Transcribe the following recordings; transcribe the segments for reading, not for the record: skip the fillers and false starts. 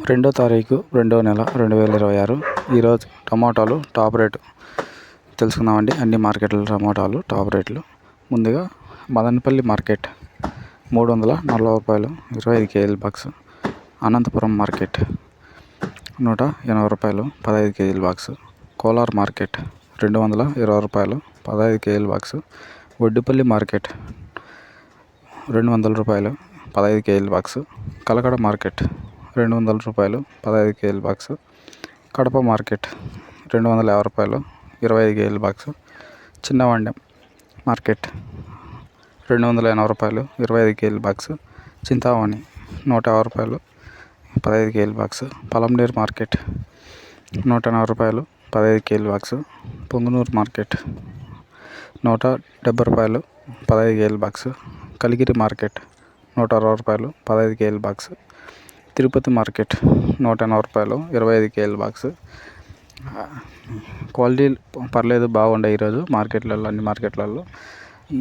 2వ తారీఖు 2వ నెల 2026. ఈరోజు టమాటాలు టాప్ రేటు తెలుసుకుందామండి. అన్ని మార్కెట్ల టమాటాలు టాప్ రేట్లు. ముందుగా మదనపల్లి మార్కెట్ 340 రూపాయలు 25 కేజీల బాక్స్. అనంతపురం మార్కెట్ 180 రూపాయలు 15 కేజీల బాక్స్. కోలార్ మార్కెట్ 220 రూపాయలు 15 కేజీల బాక్స్. ఒడ్డుపల్లి మార్కెట్ 200 రూపాయలు 15 కేజీల బాక్స్. కలకడ మార్కెట్ 200 రూపాయలు 15 కేజీల బాక్స్. కడప మార్కెట్ 250 రూపాయలు 25 కేజీల బాక్స్. చిన్నవండెం మార్కెట్ 280 రూపాయలు 25 కేజీల బాక్స్. చింతామణి 150 రూపాయలు 15 కేజీల బాక్స్. పలంనేరు మార్కెట్ 180 రూపాయలు 15 కేజీల బాక్స్. పొంగునూరు మార్కెట్ 170 రూపాయలు 15 కేజీల బాక్స్. కలిగిరి మార్కెట్ 160 రూపాయలు 15 కేజీల బాక్స్. తిరుపతి మార్కెట్ 180 రూపాయలు 25 కేజీల బాక్స్. క్వాలిటీ పర్లేదు, బాగుండే ఈరోజు మార్కెట్లలో, అన్ని మార్కెట్లలో.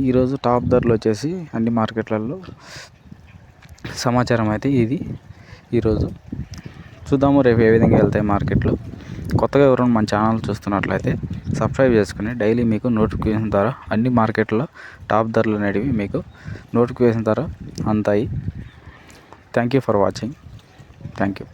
ఈరోజు టాప్ ధరలు వచ్చేసి అన్ని మార్కెట్లలో సమాచారం అయితే ఇది. ఈరోజు చూద్దాము రేపు ఏ విధంగా వెళ్తాయి మార్కెట్లు. కొత్తగా ఎవరైనా మన ఛానల్ చూస్తున్నట్లయితే సబ్స్క్రైబ్ చేసుకుని డైలీ మీకు నోటిఫికేషన్ ద్వారా అన్ని మార్కెట్లో టాప్ ధరలు అనేటివి మీకు నోటిఫికేషన్ ద్వారా అందుతాయి. Thank you for watching. Thank you.